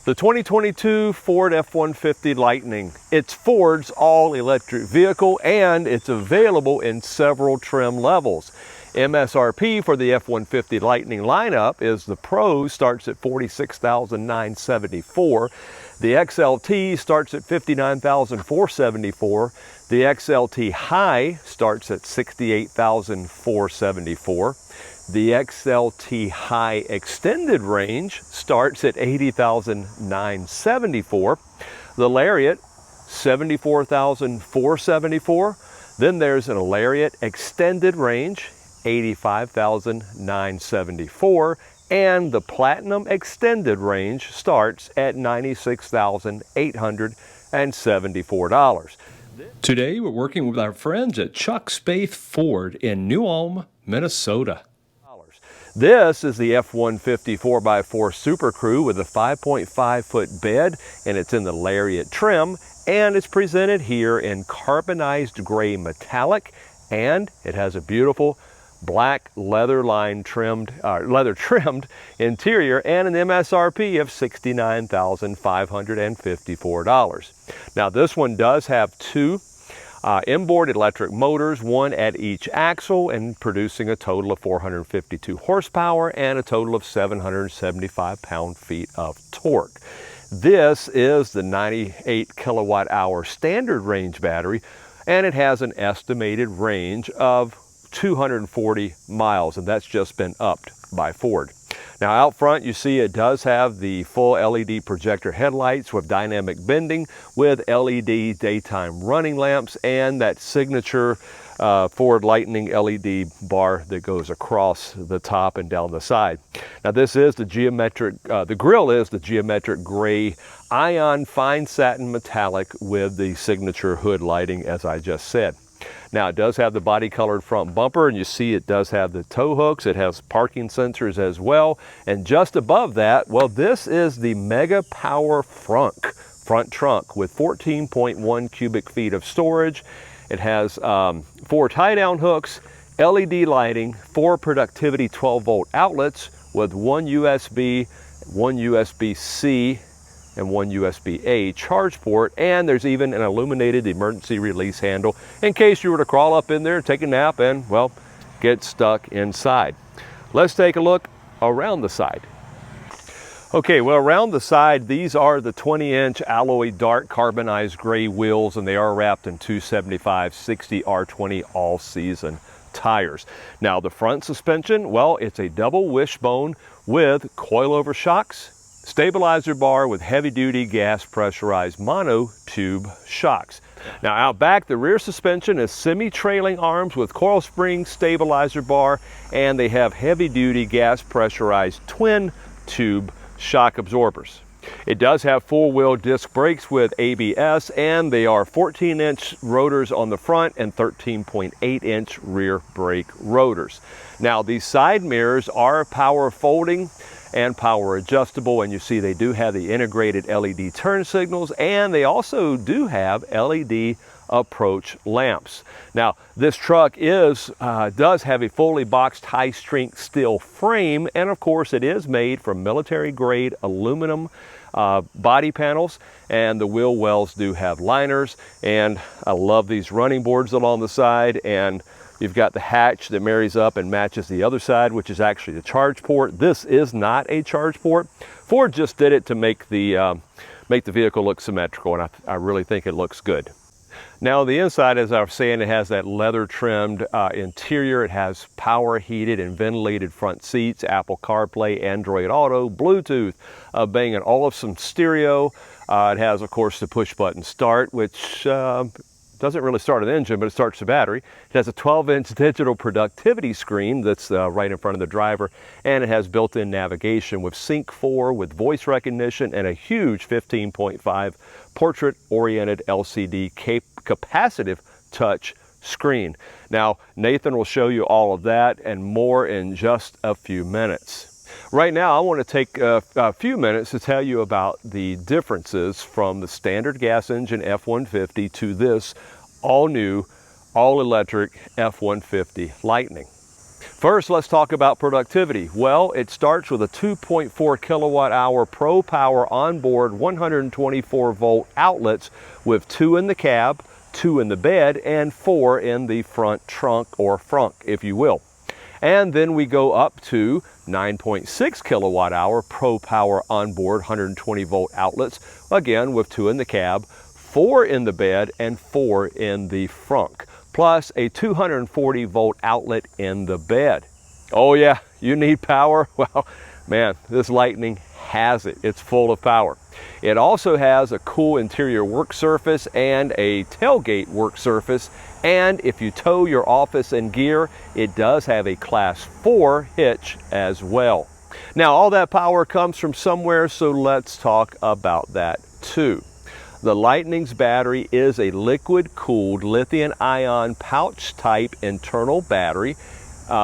The 2022 Ford F-150 Lightning. It's Ford's all-electric vehicle and it's available in several trim levels. MSRP for the F-150 Lightning lineup is the Pro starts at $46,974. The XLT starts at $59,474. The XLT High starts at $68,474. The XLT High Extended Range starts at $80,974. The Lariat, $74,474. Then there's a Lariat Extended Range, $85,974. And the Platinum Extended Range starts at $96,874. Today we're working with our friends at Chuck Spaeth Ford in New Ulm, Minnesota. This is the F-150 4x4 SuperCrew with a 5.5-foot bed, and it's in the Lariat Trim, and it's presented here in Carbonized Gray Metallic, and it has a beautiful black leather trimmed interior and an MSRP of $69,554. Now this one does have two inboard electric motors, one at each axle, and producing a total of 452 horsepower and a total of 775 pound-feet of torque. This is the 98 kilowatt-hour standard range battery, and it has an estimated range of 240 miles, and that's just been upped by Ford. Now out front you see it does have the full LED projector headlights with dynamic bending with LED daytime running lamps and that signature Ford Lightning LED bar that goes across the top and down the side. Now this is the geometric, the grille is the geometric gray ion fine satin metallic with the signature hood lighting as I just said. Now it does have the body colored front bumper, and you see it does have the tow hooks. It has parking sensors as well. And just above that, well, this is the Mega Power front trunk with 14.1 cubic feet of storage. It has 4 tie-down hooks, LED lighting, 4 productivity 12-volt outlets with 1 USB, 1 USB-C, and 1 USB-A charge port, and there's even an illuminated emergency release handle in case you were to crawl up in there, take a nap, and, well, get stuck inside. Let's take a look around the side. Okay, well, around the side, these are the 20-inch alloy dark carbonized gray wheels, and they are wrapped in 275/60 R20 all-season tires. Now, the front suspension, well, it's a double wishbone with coilover shocks, stabilizer bar with heavy-duty gas pressurized mono-tube shocks. Now out back, the rear suspension is semi-trailing arms with coil spring stabilizer bar, and they have heavy-duty gas pressurized twin-tube shock absorbers. It does have four-wheel disc brakes with ABS, and they are 14-inch rotors on the front and 13.8-inch rear brake rotors. Now these side mirrors are power folding and power adjustable, and you see they do have the integrated LED turn signals, and they also do have LED approach lamps. Now this truck does have a fully boxed high-strength steel frame, and of course it is made from military grade aluminum body panels, and the wheel wells do have liners, and I love these running boards along the side, and you've got the hatch that marries up and matches the other side, which is actually the charge port. This is not a charge port. Ford just did it to make the vehicle look symmetrical, and I really think it looks good. Now the inside, as I was saying, it has that leather trimmed interior. It has power heated and ventilated front seats, Apple CarPlay, Android Auto, Bluetooth, Bang & Olufsen stereo. It has, of course, the push button start, which doesn't really start an engine, but it starts the battery. It has a 12-inch digital productivity screen that's right in front of the driver, and it has built-in navigation with Sync 4 with voice recognition and a huge 15.5 portrait-oriented LCD capacitive touch screen. Now, Nathan will show you all of that and more in just a few minutes. Right now, I want to take a few minutes to tell you about the differences from the standard gas engine F-150 to this all-new, all-electric F-150 Lightning. First, let's talk about productivity. Well, it starts with a 2.4 kilowatt hour Pro Power onboard 124 volt outlets with 2 in the cab, 2 in the bed, and 4 in the front trunk or frunk, if you will. And then we go up to 9.6 kilowatt hour Pro Power onboard 120 volt outlets, again with 2 in the cab, 4 in the bed, and 4 in the frunk, plus a 240 volt outlet in the bed. Oh yeah, you need power? Well, man, this Lightning has it. It's full of power. It also has a cool interior work surface and a tailgate work surface, and if you tow your office and gear, it does have a Class 4 hitch as well. Now, all that power comes from somewhere, so let's talk about that too. The Lightning's battery is a liquid-cooled lithium-ion pouch-type internal battery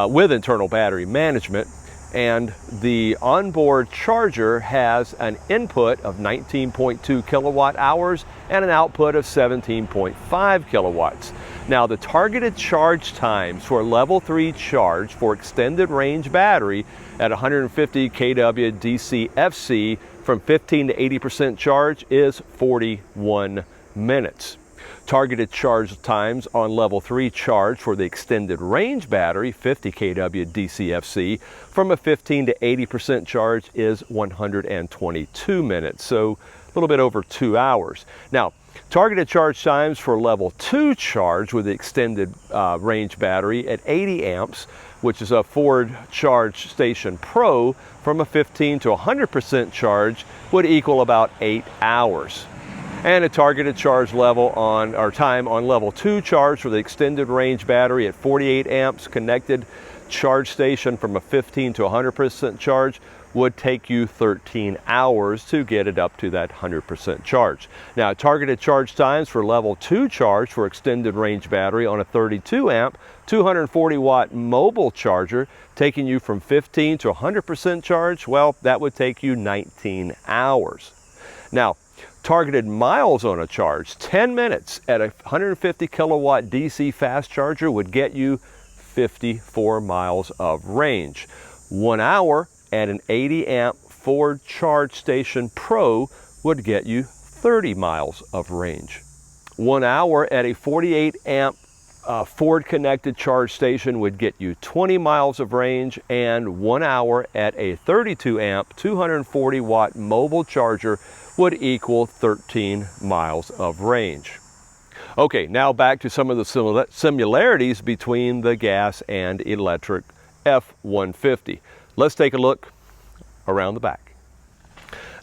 with internal battery management, and the onboard charger has an input of 19.2 kilowatt hours and an output of 17.5 kilowatts. Now, the targeted charge times for level 3 charge for extended range battery at 150 kW DC FC from 15 to 80% charge is 41 minutes. Targeted charge times on level 3 charge for the extended range battery, 50 kW DCFC, from a 15 to 80% charge is 122 minutes, so a little bit over 2 hours. Now, targeted charge times for level 2 charge with the extended range battery at 80 amps, which is a Ford Charge Station Pro, from a 15 to 100% charge would equal about 8 hours. And a targeted charge level on, or time on level 2 charge for the extended range battery at 48 amps connected charge station from a 15 to 100% charge would take you 13 hours to get it up to that 100% charge. Now, targeted charge times for level 2 charge for extended range battery on a 32 amp, 240 watt mobile charger, taking you from 15 to 100% charge, well, that would take you 19 hours. Now, targeted miles on a charge, 10 minutes at a 150 kilowatt DC fast charger would get you 54 miles of range. 1 hour at an 80 amp Ford Charge Station Pro would get you 30 miles of range. 1 hour at a 48 amp Ford connected charge station would get you 20 miles of range, and 1 hour at a 32 amp 240 watt mobile charger would equal 13 miles of range. Okay, now back to some of the similarities between the gas and electric F-150. Let's take a look around the back.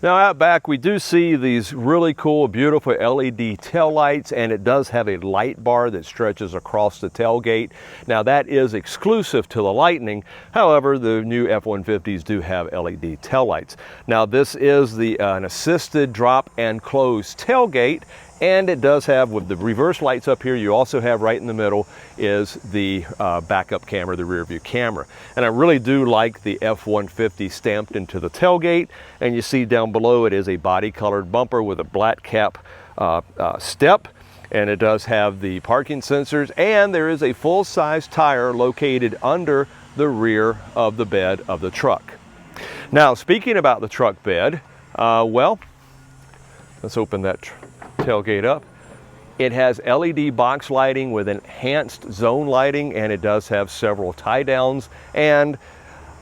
Now, out back we do see these really cool, beautiful LED tail lights, and it does have a light bar that stretches across the tailgate. Now, that is exclusive to the Lightning. However, the new F-150s do have LED tail lights. Now, this is an assisted drop and close tailgate, and it does have, with the reverse lights up here, you also have right in the middle is the backup camera, the rear view camera. And I really do like the F-150 stamped into the tailgate, and you see down below it is a body colored bumper with a black cap step, and it does have the parking sensors, and there is a full-size tire located under the rear of the bed of the truck. Now, speaking about the truck bed, well, let's open that tailgate up. It has LED box lighting with enhanced zone lighting, and it does have several tie downs, and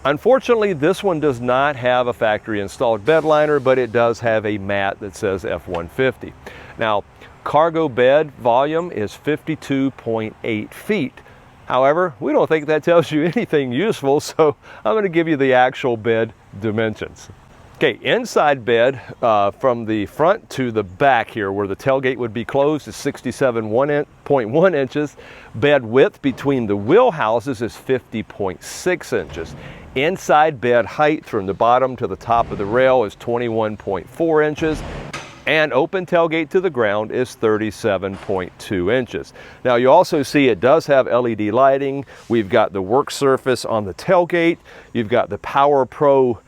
unfortunately this one does not have a factory installed bed liner, but it does have a mat that says F-150. Now, cargo bed volume is 52.8 feet. However, we don't think that tells you anything useful, so I'm going to give you the actual bed dimensions. Okay, inside bed from the front to the back here where the tailgate would be closed is 67.1 inches. Bed width between the wheel houses is 50.6 inches. Inside bed height from the bottom to the top of the rail is 21.4 inches. And open tailgate to the ground is 37.2 inches. Now, you also see it does have LED lighting. We've got the work surface on the tailgate. You've got the Power Pro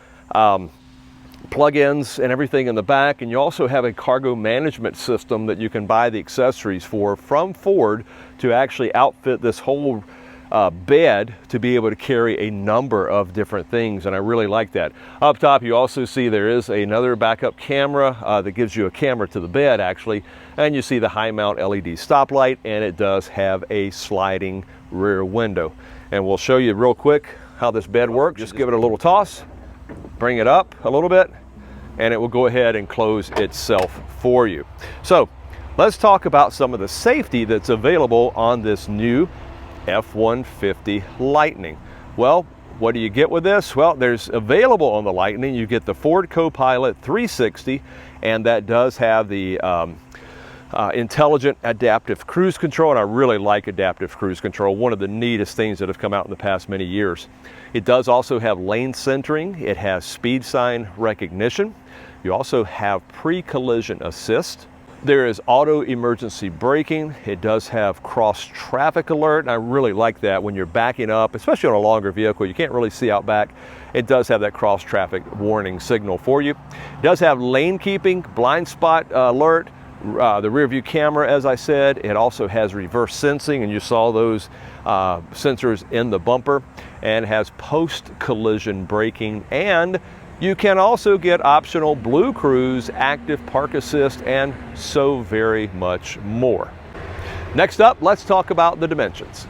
plug-ins and everything in the back, and you also have a cargo management system that you can buy the accessories for from Ford to actually outfit this whole bed to be able to carry a number of different things, and I really like that. Up top you also see there is another backup camera that gives you a camera to the bed actually, and you see the high mount LED stoplight, and it does have a sliding rear window. And we'll show you real quick how this bed works. Just give it a little toss, bring it up a little bit, and it will go ahead and close itself for you. So let's talk about some of the safety that's available on this new F-150 Lightning. Well, what do you get with this? Well, there's available on the Lightning, you get the Ford Co-Pilot 360, and that does have the intelligent adaptive cruise control, and I really like adaptive cruise control, one of the neatest things that have come out in the past many years. It does also have lane centering, it has speed sign recognition, you also have pre-collision assist. There is auto emergency braking. It does have cross traffic alert, and I really like that when you're backing up, especially on a longer vehicle. You can't really see out back. It does have that cross traffic warning signal for you. It does have lane keeping, blind spot alert, the rear view camera, as I said. It also has reverse sensing, and you saw those sensors in the bumper, and has post collision braking, and you can also get optional Blue Cruise, active park assist, and so very much more. Next up, let's talk about the dimensions.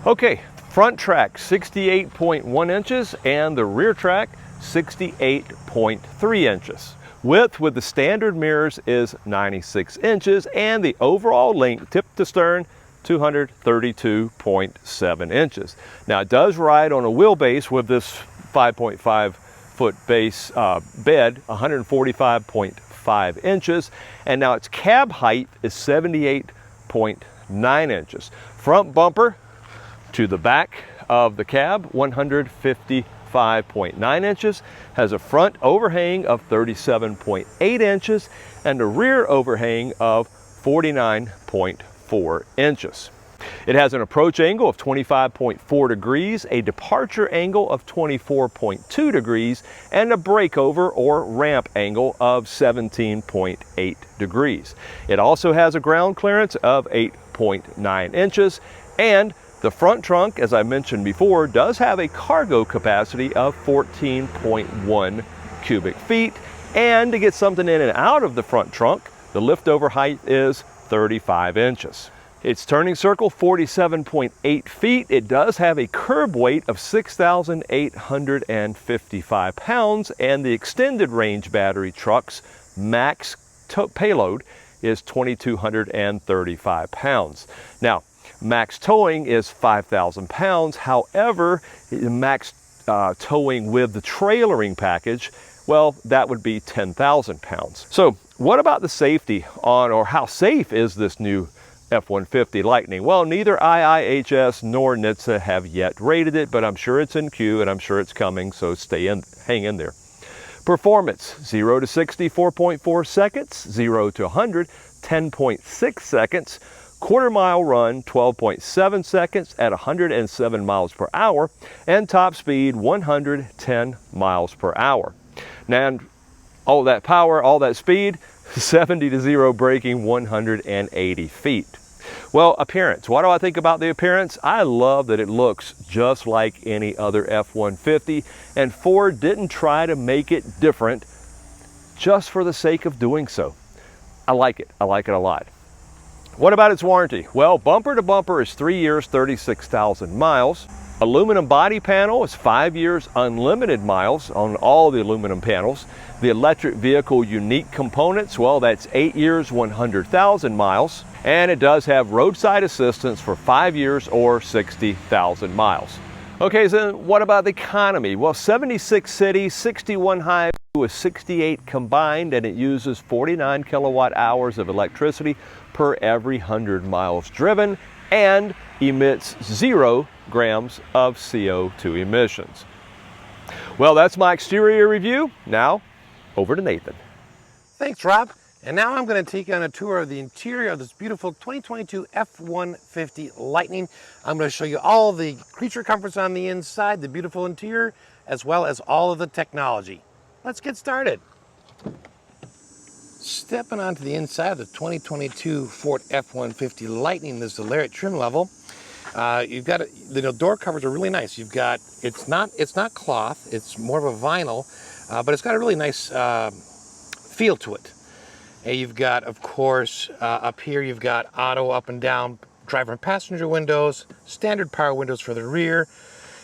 Okay, front track 68.1 inches and the rear track 68.3 inches. Width with the standard mirrors is 96 inches, and the overall length tip to stern 232.7 inches. Now it does ride on a wheelbase with this 5.5 foot base bed, 145.5 inches, and now its cab height is 78.9 inches. Front bumper to the back of the cab, 155.9 inches, has a front overhang of 37.8 inches and a rear overhang of 49.4 inches. It has an approach angle of 25.4 degrees, a departure angle of 24.2 degrees, and a breakover or ramp angle of 17.8 degrees. It also has a ground clearance of 8.9 inches, and the front trunk, as I mentioned before, does have a cargo capacity of 14.1 cubic feet, and to get something in and out of the front trunk, the liftover height is 35 inches. Its turning circle 47.8 feet. It does have a curb weight of 6,855 pounds, and the extended range battery truck's max payload is 2,235 pounds. Now, max towing is 5,000 pounds. However, max towing with the trailering package, well, that would be 10,000 pounds. So what about the safety on, or how safe is this new F-150 Lightning? Well, neither IIHS nor NHTSA have yet rated it, but I'm sure it's in queue and I'm sure it's coming, so hang in there. Performance, 0 to 60, 4.4 seconds, 0 to 100, 10.6 seconds, quarter mile run, 12.7 seconds at 107 miles per hour, and top speed, 110 miles per hour. Now, all that power, all that speed, 70 to 0 braking, 180 feet. Well, appearance. What do I think about the appearance? I love that it looks just like any other F-150, and Ford didn't try to make it different just for the sake of doing so. I like it. I like it a lot. What about its warranty? Well, bumper to bumper is 3 years, 36,000 miles. Aluminum body panel is 5 years, unlimited miles on all the aluminum panels. The electric vehicle unique components, well, that's 8 years, 100,000 miles. And it does have roadside assistance for 5 years or 60,000 miles. Okay, so what about the economy? Well, 76 cities, 61 highways with 68 combined, and it uses 49 kilowatt hours of electricity per every 100 miles driven, and emits 0 grams of CO2 emissions. Well, that's my exterior review. Now, over to Nathan. Thanks, Rob. And now I'm going to take you on a tour of the interior of this beautiful 2022 F-150 Lightning. I'm going to show you all the creature comforts on the inside, the beautiful interior, as well as all of the technology. Let's get started. Stepping onto the inside of the 2022 Ford F-150 Lightning, this is the Lariat Trim level. You've got, the door covers are really nice. You've got, it's not cloth, it's more of a vinyl, but it's got a really nice feel to it. And you've got, of course, up here you've got auto up and down driver and passenger windows, standard power windows for the rear,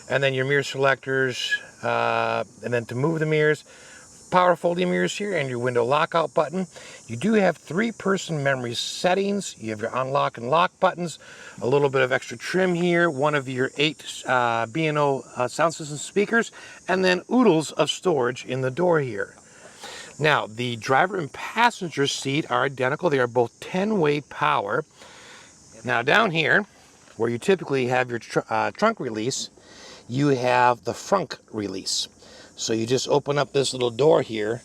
and then your mirror selectors, and then to move the mirrors, power folding mirrors here and your window lockout button. You do have 3-person memory settings. You have your unlock and lock buttons, a little bit of extra trim here, one of your 8 B&O sound system speakers, and then oodles of storage in the door here. Now, the driver and passenger seat are identical. They are both 10-way power. Now down here, where you typically have your trunk release, you have the frunk release. So you just open up this little door here,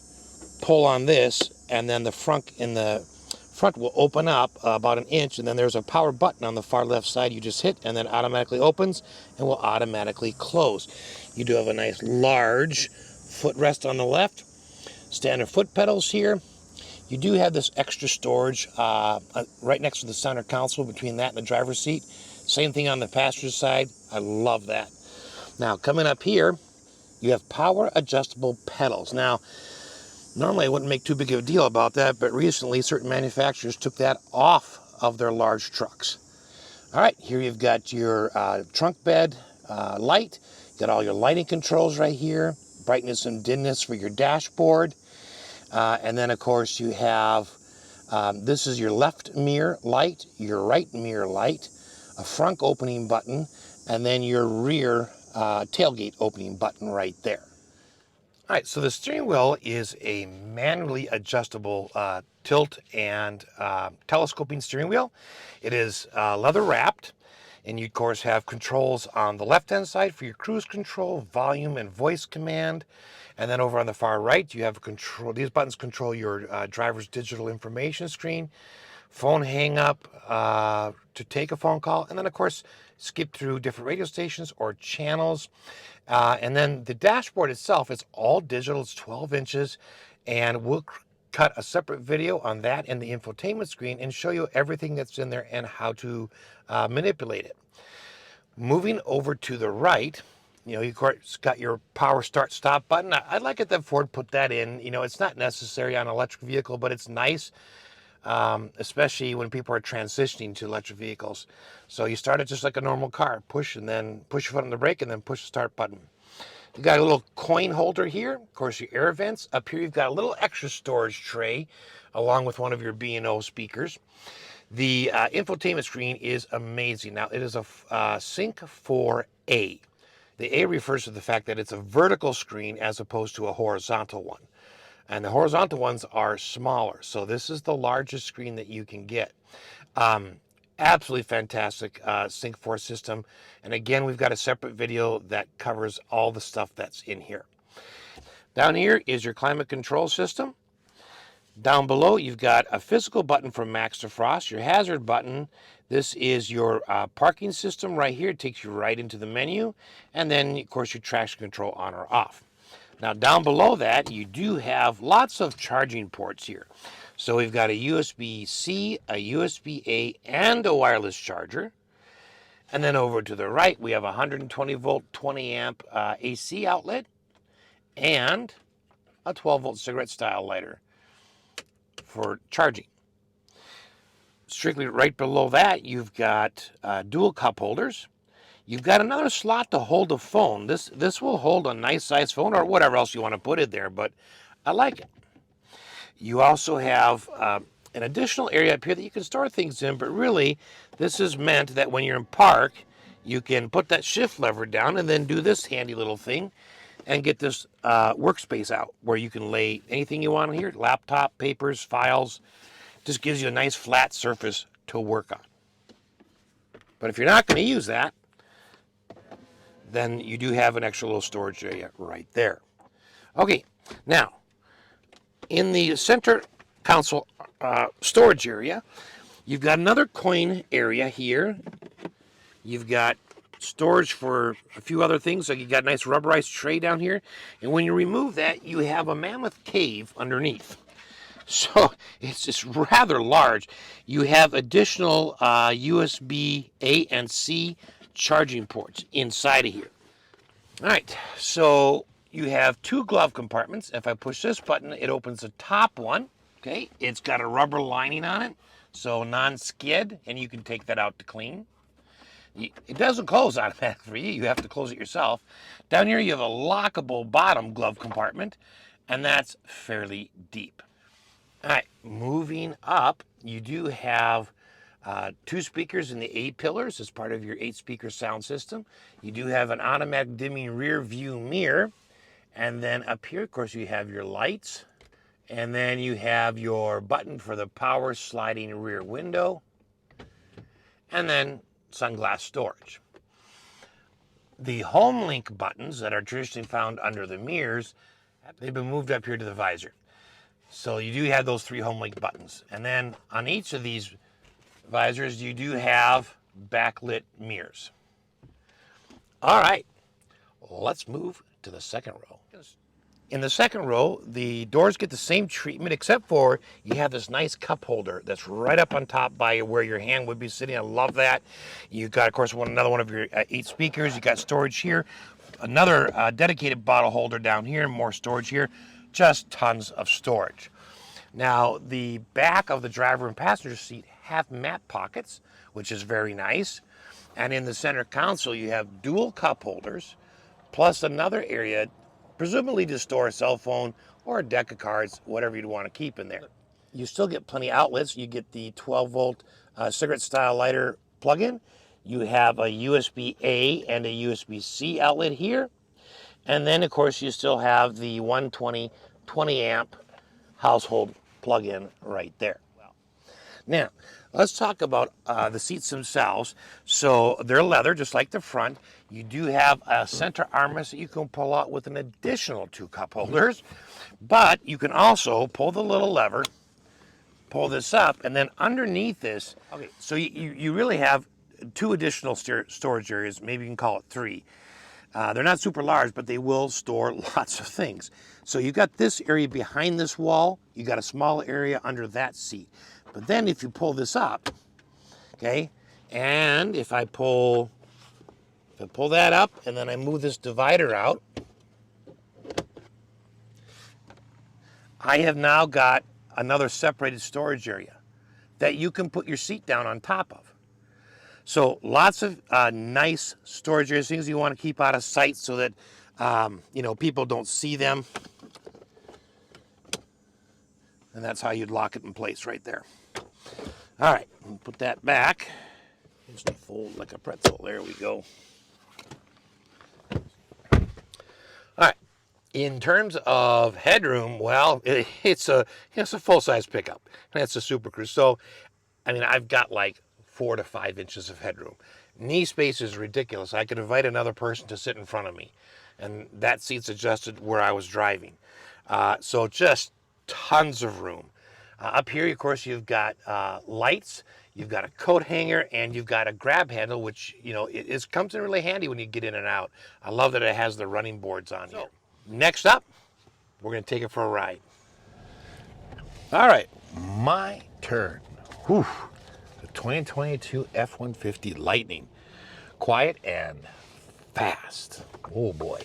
pull on this, and then the front in the front will open up about 1 inch, and then there's a power button on the far left side you just hit, and then automatically opens and will automatically close. You do have a nice large footrest on the left, standard foot pedals here. You do have this extra storage right next to the center console between that and the driver's seat. Same thing on the passenger side. I love that. Now coming up here, you have power adjustable pedals. Now, normally I wouldn't make too big of a deal about that, but recently certain manufacturers took that off of their large trucks. All right, here you've got your trunk bed light. You've got all your lighting controls right here, brightness and dimness for your dashboard. And then, of course, you have, this is your left mirror light, your right mirror light, a front opening button, and then your rear tailgate opening button right there. All right, so the steering wheel is a manually adjustable tilt and telescoping steering wheel. It is leather wrapped, and you, of course, have controls on the left-hand side for your cruise control, volume, and voice command. And then over on the far right, you have control. These buttons control your driver's digital information screen, phone hang up to take a phone call, and then, of course, skip through different radio stations or channels. And then the dashboard itself is all digital. It's 12 inches, and we'll cut a separate video on that and the infotainment screen and show you everything that's in there and how to manipulate it. Moving over to the right, you've got your power start stop button. I like it that Ford put that in. It's not necessary on an electric vehicle, but it's nice, especially when people are transitioning to electric vehicles. So you start it just like a normal car, push and then push your foot on the brake and then push the start button. You've got a little coin holder here, of course your air vents. Up here you've got a little extra storage tray along with one of your B&O speakers. The infotainment screen is amazing. Now it is a Sync 4A. The A refers to the fact that it's a vertical screen as opposed to a horizontal one. And the horizontal ones are smaller. So this is the largest screen that you can get. Absolutely fantastic Sync 4 system. And again, we've got a separate video that covers all the stuff that's in here. Down here is your climate control system. Down below, you've got a physical button for max defrost, your hazard button. This is your parking system right here. It takes you right into the menu. And then, of course, your traction control on or off. Now, down below that, you do have lots of charging ports here. So we've got a USB-C, a USB-A, and a wireless charger. And then over to the right, we have a 120-volt, 20-amp AC outlet and a 12-volt cigarette-style lighter for charging. Strictly right below that, you've got dual cup holders. You've got another slot to hold a phone. This will hold a nice size phone or whatever else you want to put in there, but I like it. You also have an additional area up here that you can store things in, but really this is meant that when you're in park, you can put that shift lever down and then do this handy little thing and get this workspace out where you can lay anything you want in here, laptop, papers, files. Just gives you a nice flat surface to work on. But if you're not going to use that, then you do have an extra little storage area right there. Okay, now, in the center console storage area, you've got another coin area here. You've got storage for a few other things, like you've got a nice rubberized tray down here. And when you remove that, you have a mammoth cave underneath. So it's just rather large. You have additional USB A and C charging ports inside of here. All right, so you have two glove compartments. If I push this button, it opens the top one. Okay, it's got a rubber lining on it, so non-skid, and you can take that out to clean. It doesn't close automatically for you. You have to close it yourself. Down here, you have a lockable bottom glove compartment, and that's fairly deep. All right, moving up, you do have two speakers in the A-pillars as part of your 8-speaker sound system. You do have an automatic dimming rear view mirror. And then up here, of course, you have your lights. And then you have your button for the power sliding rear window. And then sunglass storage. The home link buttons that are traditionally found under the mirrors, they've been moved up here to the visor. So you do have those 3 home link buttons. And then on each of these visors, you do have backlit mirrors. All right, let's move to the second row. In the second row, the doors get the same treatment, except for you have this nice cup holder that's right up on top by where your hand would be sitting. I love that. You've got, of course, another one of your 8 speakers. You got storage here, another dedicated bottle holder down here, more storage here, just tons of storage. Now, the back of the driver and passenger seat have mat pockets, which is very nice. And in the center console, you have dual cup holders, plus another area, presumably to store a cell phone or a deck of cards, whatever you'd want to keep in there. You still get plenty of outlets. You get the 12-volt cigarette-style lighter plug-in. You have a USB-A and a USB-C outlet here. And then, of course, you still have the 120 20-amp household plug-in right there. Now, let's talk about the seats themselves. So they're leather, just like the front. You do have a center armrest that you can pull out with an additional 2 cup holders. But you can also pull the little lever, pull this up, and then underneath this, okay, so you really have 2 additional storage areas. Maybe you can call it 3. They're not super large, but they will store lots of things. So you got this area behind this wall. You got a small area under that seat. But then if you pull this up, okay, and if I pull that up and then I move this divider out, I have now got another separated storage area that you can put your seat down on top of. So lots of nice storage areas, things you want to keep out of sight so that people don't see them. And that's how you'd lock it in place right there. All right, put that back. Just fold like a pretzel. There we go. All right. In terms of headroom, well, it's a full-size pickup, and it's a SuperCrew. So, I mean, I've got like 4 to 5 inches of headroom. Knee space is ridiculous. I could invite another person to sit in front of me, and that seat's adjusted where I was driving. So just tons of room. Up here, of course, you've got lights, you've got a coat hanger, and you've got a grab handle, which, it comes in really handy when you get in and out. I love that it has the running boards on here. Next up, we're going to take it for a ride. All right, my turn. Whew. The 2022 F150 Lightning. Quiet and fast. Oh boy.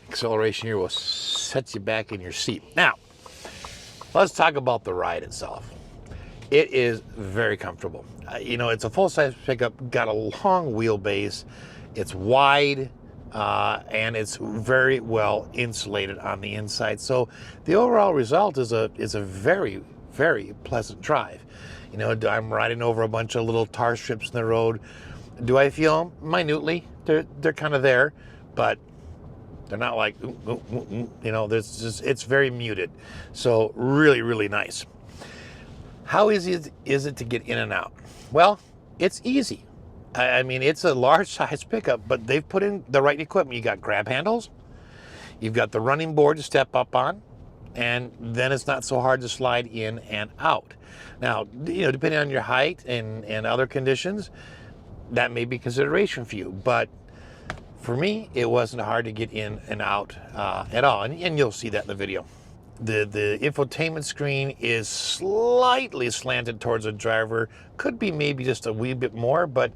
Acceleration here will set you back in your seat. Now, let's talk about the ride itself. It is very comfortable. It's a full-size pickup, got a long wheelbase, it's wide, and it's very well insulated on the inside. So the overall result is a very, very pleasant drive. I'm riding over a bunch of little tar strips in the road. Do I feel them? Minutely. They're kind of there, but they're not like, it's very muted. So really, really nice. How easy is it to get in and out? Well, it's easy. I mean, it's a large size pickup, but they've put in the right equipment. You got grab handles, you've got the running board to step up on, and then it's not so hard to slide in and out. Now, depending on your height and other conditions, that may be consideration for you, but for me, it wasn't hard to get in and out at all, and you'll see that in the video. The infotainment screen is slightly slanted towards the driver. Could be maybe just a wee bit more, but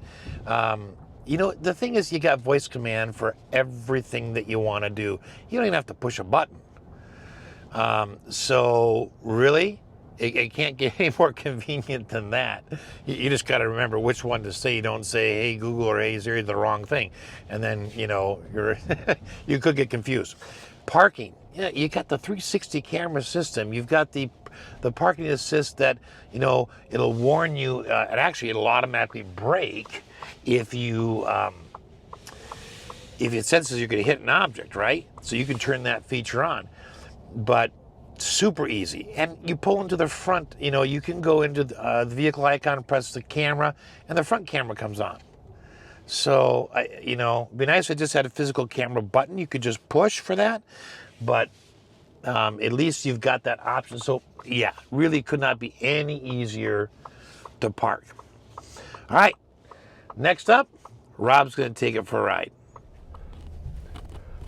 you know, the thing is, you got voice command for everything that you want to do. You don't even have to push a button. So really, it can't get any more convenient than that. You just got to remember which one to say. You don't say, hey Google or hey Siri, the wrong thing. And then, you know, you could get confused. Parking. Yeah, you got the 360 camera system. You've got the parking assist that, you know, it'll warn you, and actually it'll automatically brake if you, if it senses you're going to hit an object, right? So you can turn that feature on. But super easy. And you pull into the front, you know, you can go into the vehicle icon, press the camera, and the front camera comes on. So, you know, it'd be nice if it just had a physical camera button. You could just push for that. But at least you've got that option. So, yeah, really could not be any easier to park. All right, next up, Rob's going to take it for a ride.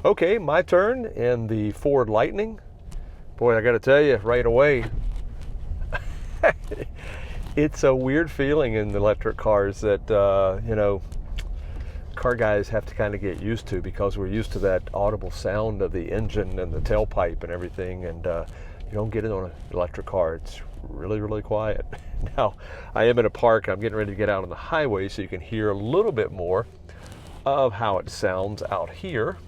Okay, my turn in the Ford Lightning. Boy, I got to tell you right away, it's a weird feeling in the electric cars that, you know, car guys have to kind of get used to, because we're used to that audible sound of the engine and the tailpipe and everything, and you don't get it on an electric car. It's really, really quiet. Now, I am in a park. I'm getting ready to get out on the highway so you can hear a little bit more of how it sounds out here.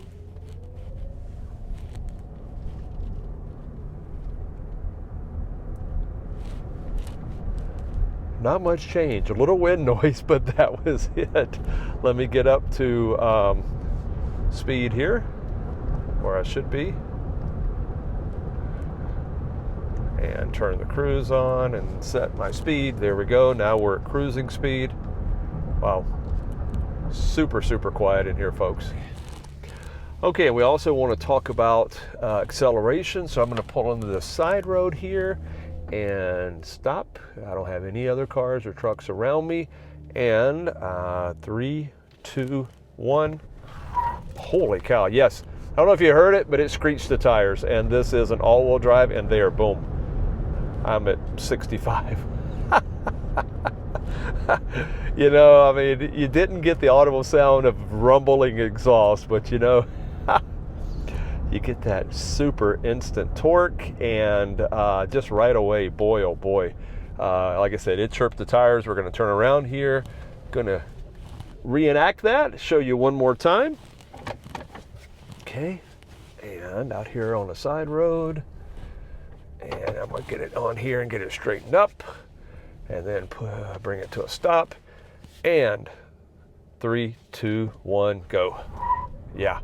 Not much change, a little wind noise, but that was it. Let me get up to speed here, where I should be, and turn the cruise on and set my speed. There we go. Now we're at cruising speed. Wow, super, super quiet in here, folks. Okay, we also want to talk about acceleration, so I'm going to pull into the side road here and stop. I don't have any other cars or trucks around me. And 3, 2, 1. Holy cow, yes. I don't know if you heard it, but it screeched the tires. And this is an all-wheel drive, and there, boom. I'm at 65. You know, I mean, you didn't get the audible sound of rumbling exhaust, but you know, you get that super instant torque, and just right away, boy, oh boy. Like I said, it chirped the tires. We're going to turn around here. Going to reenact that, show you one more time. Okay, and out here on the side road. And I'm going to get it on here and get it straightened up. And then bring it to a stop. And 3, 2, 1, go. Yeah.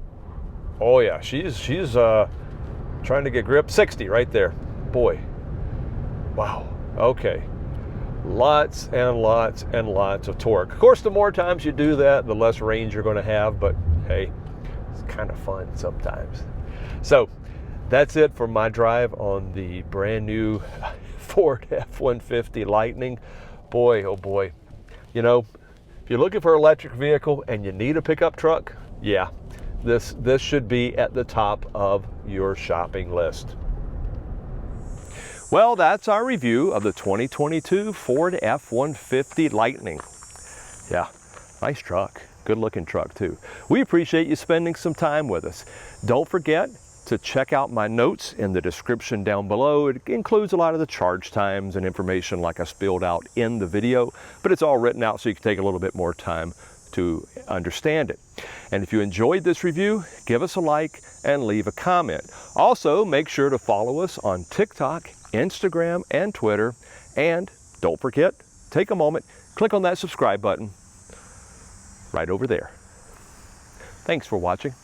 Oh yeah, she's trying to get grip. 60 right there. Boy. Wow. Okay. Lots and lots and lots of torque. Of course, the more times you do that, the less range you're going to have, but hey, it's kind of fun sometimes. So that's it for my drive on the brand new Ford F-150 Lightning. Boy, oh boy. You know, if you're looking for an electric vehicle and you need a pickup truck, yeah, this should be at the top of your shopping list. Well, that's our review of the 2022 Ford F-150 Lightning. Yeah, nice truck. Good looking truck too. We appreciate you spending some time with us. Don't forget to check out my notes in the description down below. It includes a lot of the charge times and information like I spilled out in the video, but it's all written out so you can take a little bit more time to understand it. And if you enjoyed this review, give us a like and leave a comment. Also, make sure to follow us on TikTok, Instagram, and Twitter. And don't forget, take a moment, click on that subscribe button right over there. Thanks for watching.